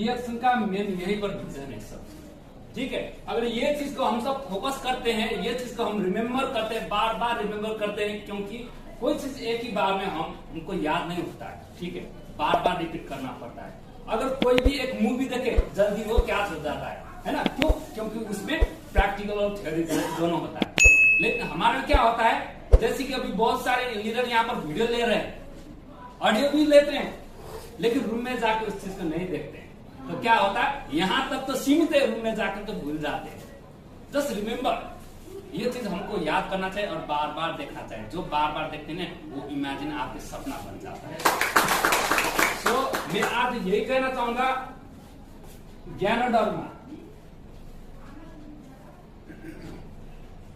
डीएक्शन का मेन यही पर विजन है सब। ठीक है, अगर ये चीज को हम सब फोकस करते हैं, ये चीज को हम रिमेम्बर करते हैं, बार बार रिमेम्बर करते हैं, क्योंकि कोई चीज एक ही बार में हमको याद नहीं होता है। ठीक है, बार बार रिपीट करना पड़ता है। अगर कोई भी एक मूवी देखे जल्दी वो क्या हो जाता है ना? क्यों? क्योंकि उसमें प्रैक्टिकल और थ्योरी दोनों होता है। लेकिन हमारे में क्या होता है, जैसे कि अभी बहुत सारे लीडर यहाँ पर वीडियो ले रहे हैं, ऑडियो भी लेते हैं, लेकिन रूम में जाके उस चीज को नहीं देखते हैं। तो क्या होता है, यहाँ तक तो सीमित है, रूम में जाकर तो भूल जाते हैं। जस्ट रिमेम्बर, ये चीज हमको याद करना चाहिए और बार बार देखना चाहिए। जो बार बार देखते हैं वो इमेजिन आपके सपना बन जाता है। तो मैं आज यही कहना चाहूंगा, ज्ञानोडर्मा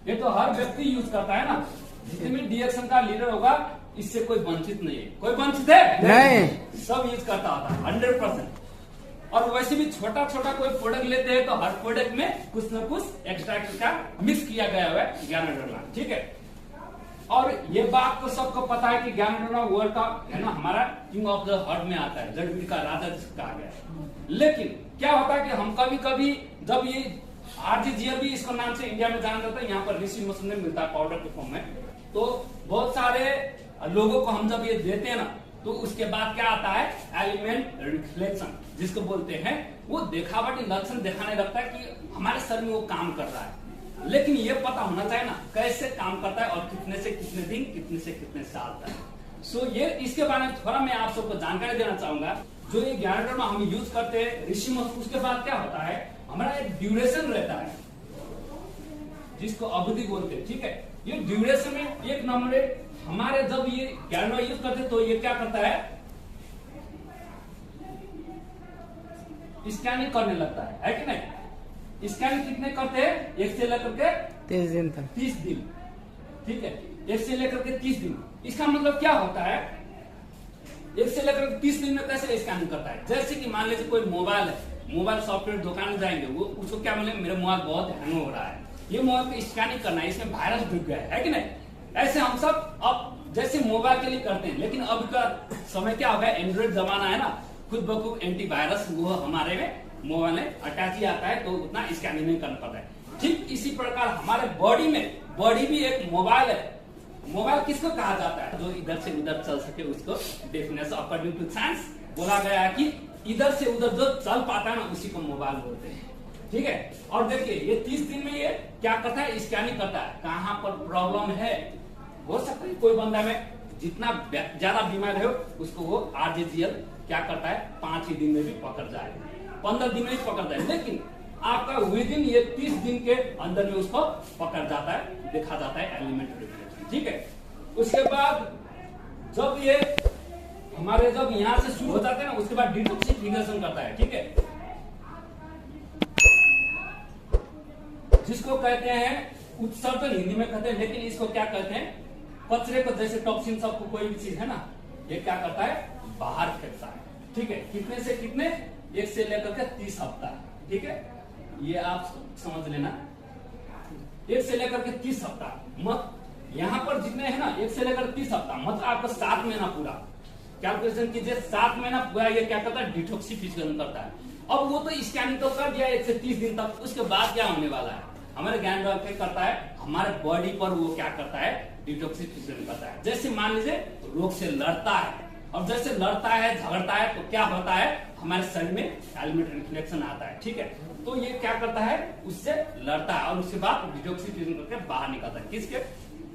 ये तो हर व्यक्ति यूज करता है ना। जितने भी डीएक्शन का लीडर होगा, इससे कोई वंचित नहीं है। कोई वंचित है? नहीं, सब यूज करता होता है 100%। और वैसे भी छोटा छोटा कोई प्रोडक्ट लेते हैं तो हर प्रोडक्ट में कुछ न कुछ एक्सट्रैक्ट का मिक्स किया गया हुआ है ज्ञानोडर्मा। ठीक है, और ये बात तो सबको पता है कि ज्ञानोडर्मा वर्ल्ड का है ना, हमारा किंग ऑफ द हर्ट में आता है, जड़ का राजा जिसका कहा गया है। लेकिन क्या होता है कि हम कभी कभी जब ये आरजीजीएल भी इसको नाम से इंडिया में जाना जाता है, यहाँ पर ऋषि मसून में मिलता है पाउडर के फॉर्म में। तो बहुत सारे लोगों को हम जब ये देते हैं ना, तो उसके बाद क्या आता है, एलिमेंट रिफ्लेक्शन जिसको बोलते हैं। वो देखावटी लक्षण दिखाने लगता है कि हमारे शरीर में वो काम कर रहा है। लेकिन ये पता होना चाहिए ना कैसे काम करता है और कितने से कितने दिन, कितने से कितने साल तक। सो ये इसके बारे में थोड़ा मैं आप सबको जानकारी देना चाहूंगा। जो ये ज्ञानोडर्मा हम यूज करते हैं ऋषि मसून, उसके बाद क्या होता है, हमारा एक ड्यूरेशन रहता है जिसको अवधि बोलते हैं। ठीक है, ये ड्यूरेशन में एक नंबर है। हमारे जब ये ज्ञानोडर्मा यूज करते हैं तो ये क्या करता है, स्कैनिंग करने लगता है कि नहीं? स्कैनिंग कितने करते हैं, 1 से लेकर के 30 दिन तक, 30 दिन। ठीक है, 1 से लेकर के 30 दिन। इसका मतलब क्या होता है, 1 से लेकर के 30 दिन में कैसे स्कैनिंग करता है? जैसे कि मान लीजिए कोई मोबाइल है, मोबाइल सॉफ्टवेयर दुकान में जाएंगे, वो उसको क्या बोले, मेरा मोबाइल बहुत हैंग हो रहा है, ये मोबाइल को स्कैनिंग करना है, इसमें वायरस ढुक गया है कि नहीं? ऐसे हम सब अब जैसे मोबाइल के लिए करते हैं। लेकिन अब का समय क्या हो गया, एंड्रॉइड जमाना है ना, खुद ब खुद एंटीवायरस वो हमारे में मोबाइल में अटैच ही आता है, तो उतना स्कैनिंग नहीं करना पड़ता है। ठीक इसी प्रकार हमारे बॉडी में, बॉडी भी एक मोबाइल है। मोबाइल किसको कहा जाता है, जो इधर से उधर चल सके उसको डेफिनेशन अकॉर्डिंग टू साइंस बोला गया है कि इधर से उधर जो चल पाता है ना उसी को मोबाइल बोलते हैं। ठीक है, और देखिए ये 30 दिन में ये क्या करता है, स्कैनिंग करता है कहाँ पर प्रॉब्लम है। हो सकता है कोई बंदा में जितना ज्यादा बीमार है उसको वो आरजीजीएल क्या करता है 5 ही दिन में भी पकड़ जाए, 15 दिन में भी पकड़ जाए। लेकिन आपका विद इन ये 30 दिन के अंदर में उसको पकड़ जाता है, देखा जाता है एलिमेंट रिफ्लेक्शन। ठीक है, उसके बाद जब ये हमारे जब यहाँ से शुरू हो जाते हैं ना, उसके बाद डिटॉक्सिफिकेशन करता है। ठीक है, जिसको कहते हैं उत्सर्जन हिंदी में कहते हैं, लेकिन इसको क्या कहते हैं, कचरे को, जैसे टॉक्सिन सबको कोई भी चीज है ना, ये क्या करता है, बाहर फेंकता है। ठीक है, कितने से कितने, 1 से लेकर के 30 हफ्ता। ठीक है, ये आप समझ लेना, 1 से लेकर के 30 हफ्ता। मत यहाँ पर जितने है ना 1 से लेकर 30 हफ्ता, मतलब आपका 7 महीना पूरा कैलकुलेशन कीजिए। 7 महीना पूरा ये क्या करता है, डिटॉक्सिफिकेशन करता है। अब वो तो स्कैनिंग तो कर दिया 1 से 30 दिन तक, उसके बाद क्या होने वाला है, हमारे ज्ञानोडर्मा क्या करता है, हमारे बॉडी पर वो क्या करता है, डिटॉक्सिफिकेशन करता है। जैसे मान लीजिए रोग से लड़ता है, और जैसे लड़ता है झगड़ता है तो क्या होता है, हमारे शरीर में एलिमेंट रिफ्लेक्शन आता है। ठीक है, तो ये क्या करता है, उससे लड़ता है और उसके बाद डिटॉक्सिफिकेशन करके बाहर निकलता है। किसके,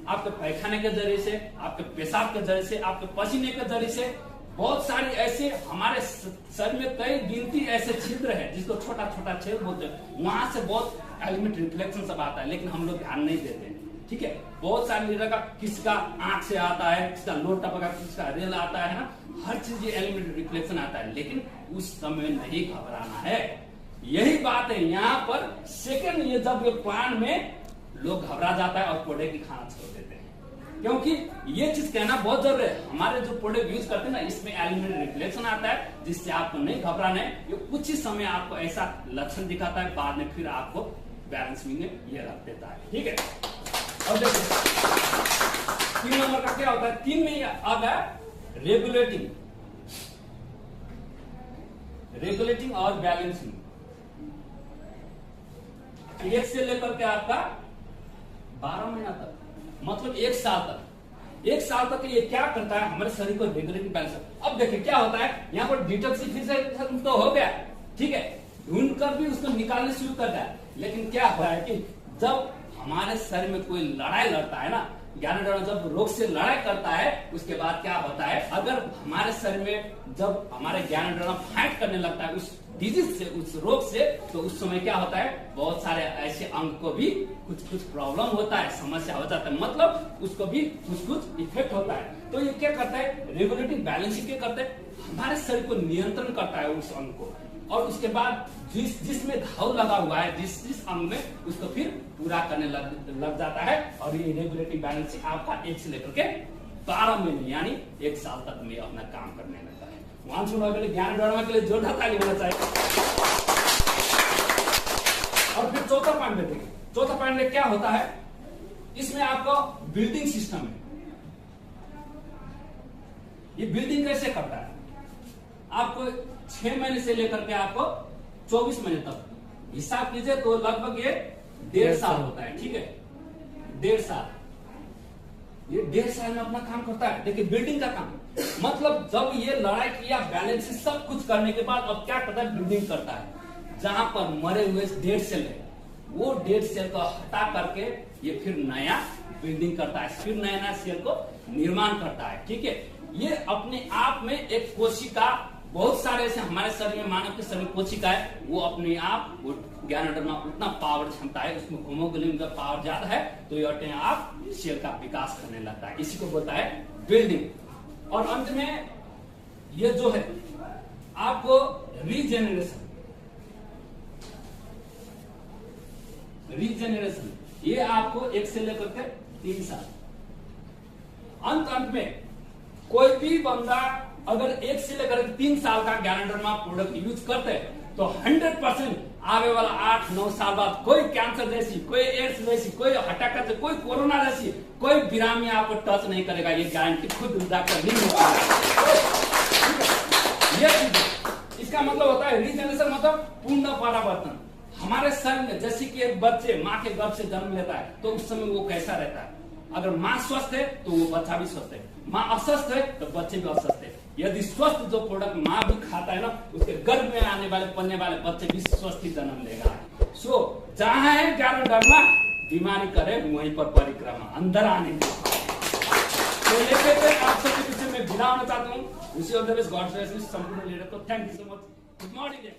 आपके पैखाने के जरिए से, आपके पेशाब के जरिए से, आपके पसीने के जरिए से। बहुत सारी ऐसे हमारे शरीर में कई गिनती ऐसे छिद्र है जिसको छोटा छोटा छेद बोलते हैं, वहां से बहुत एलिमेंट रिफ्लेक्शन सब आता है, लेकिन हम लोग ध्यान नहीं देते हैं। ठीक है, बहुत सारे लीडर का, किसका आंख से आता है, किसका लोटा पका, किसका रेल आता है ना, हर चीज ये एलिमेंट रिफ्लेक्शन आता है। लेकिन उस समय नहीं घबराना है, यही बात है यहाँ पर। सेकंड ये जब ये प्लान में लोग घबरा जाता है और प्रोडक्ट ही खाना छोड़ देते हैं, क्योंकि ये चीज कहना बहुत जरूरी है। हमारे जो प्रोडक्ट यूज करते हैं ना, इसमें एलिमेंट रिफ्लेक्शन आता है, जिससे आपको नहीं घबराना है। ये कुछ ही समय आपको ऐसा लक्षण दिखाता है, बाद में फिर आपको बैलेंस में ये रख देता है। ठीक है, अब देखिए 3 नंबर का क्या होता है, 3 में आ गया रेगुलेटिंग। रेगुलेटिंग और बैलेंसिंग, 1 से लेकर के आपका 12 महीना तक, मतलब 1 साल तक। 1 साल तक ये क्या करता है, हमारे शरीर को रेगुलेटिंग बैलेंस। अब देखिए क्या होता है, यहाँ पर डिटॉक्सिफिकेशन तो हो गया, ठीक है, ढूंढ कर भी उसको निकालने शुरू कर दिया। लेकिन क्या होता है कि जब हमारे शरीर में कोई लड़ाई लड़ता है ना, ज्ञानेंद्रियों जब रोग से लड़ाई करता है, उसके बाद क्या होता है, अगर हमारे शरीर में जब हमारे ज्ञानेंद्रियों फाइट करने लगता है उस डिजीज से, उस रोग से, तो उस समय क्या होता है, बहुत सारे ऐसे अंग को भी कुछ प्रॉब्लम होता है, समस्या हो जाता है, मतलब उसको भी कुछ इफेक्ट होता है। तो ये क्या करता है, रेगुलेटिंग बैलेंसिंग क्या करता है, हमारे शरीर को नियंत्रण करता है उस अंग को, और उसके बाद जिसमें घाव लगा हुआ है, जिस अंग में, उसको फिर पूरा करने लग जाता है। और ये रेगुलेटिंग बैलेंसिंग आपका 1 से लेकर के 12 महीने यानी 1 साल तक में अपना काम करने लगता है। वहां सुनने के लिए, ज्ञान बढ़ाने के लिए जोरदार ताली होना चाहिए। और फिर चौथा पॉइंट में देखिए, चौथा पॉइंट में क्या होता है, इसमें आपका बिल्डिंग सिस्टम है। ये बिल्डिंग कैसे करता है, आपको 6 महीने से लेकर के आपको 24 महीने तक हिसाब कीजिए तो लगभग ये 1.5 साल होता है, ठीक है, 1.5 साल। ये 1.5 साल में अपना काम करता है। देखिए बिल्डिंग का काम, मतलब जब ये लड़ाई किया, बैलेंस सब कुछ करने के बाद अब क्या करता है, बिल्डिंग करता है। जहां पर मरे हुए डेड सेल है, वो डेड सेल को हटा करके ये फिर नया बिल्डिंग करता है, फिर नया सेल को निर्माण करता है, ठीक है। ये अपने आप में एक कोशिका, बहुत सारे ऐसे हमारे शरीर में, मानव के शरीर में कोशिका है, वो अपने आप ज्ञानेंद्रियों में उतना पावर क्षमता है, उसमें होमोग्लोबिन का पावर ज्यादा है, तो ये अपने आप सेल का विकास करने लगता है। इसी को बोलता है बिल्डिंग। और अंत में ये जो है आपको रीजेनरेशन, ये आपको 1 से लेकर के 3 साल। अंत में कोई भी बंदा अगर 1 से लेकर 3 साल का ज्ञानेंद्रियों प्रोडक्ट यूज करते हैं तो 100% आगे वाला 8-9 साल बाद कोई कैंसर जैसी, कोई एड्स जैसी, कोई हटाकर, कोई कोरोना जैसी कोई बीमारी आपको टच नहीं करेगा। ये गारंटी खुद डॉक्टर नहीं होता है। ये इसका मतलब होता है रीजनरेशन, मतलब पूर्ण परावर्तन। हमारे शरीर में जैसे कि एक बच्चे माँ के गर्भ से जन्म लेता है तो उस समय वो कैसा रहता है, अगर माँ स्वस्थ है तो वो बच्चा भी स्वस्थ है, माँ अस्वस्थ है तो बच्चे भी अस्वस्थ है। यदि स्वस्थ जो प्रोडक्ट माँ भी खाता है ना, उसके गर्भ में आने वाले, पलने वाले बच्चे भी स्वस्थ ही जन्म लेगा। सो जहां है ज्ञानेंद्रियों, बीमारी करे वहीं पर परिक्रमा, अंदर आने की। तो लेकर आप सबके पीछे मैं विदा होना चाहता हूँ। Wish you all the best, God bless you, संपूर्ण लीडर को thank you so much. Good morning.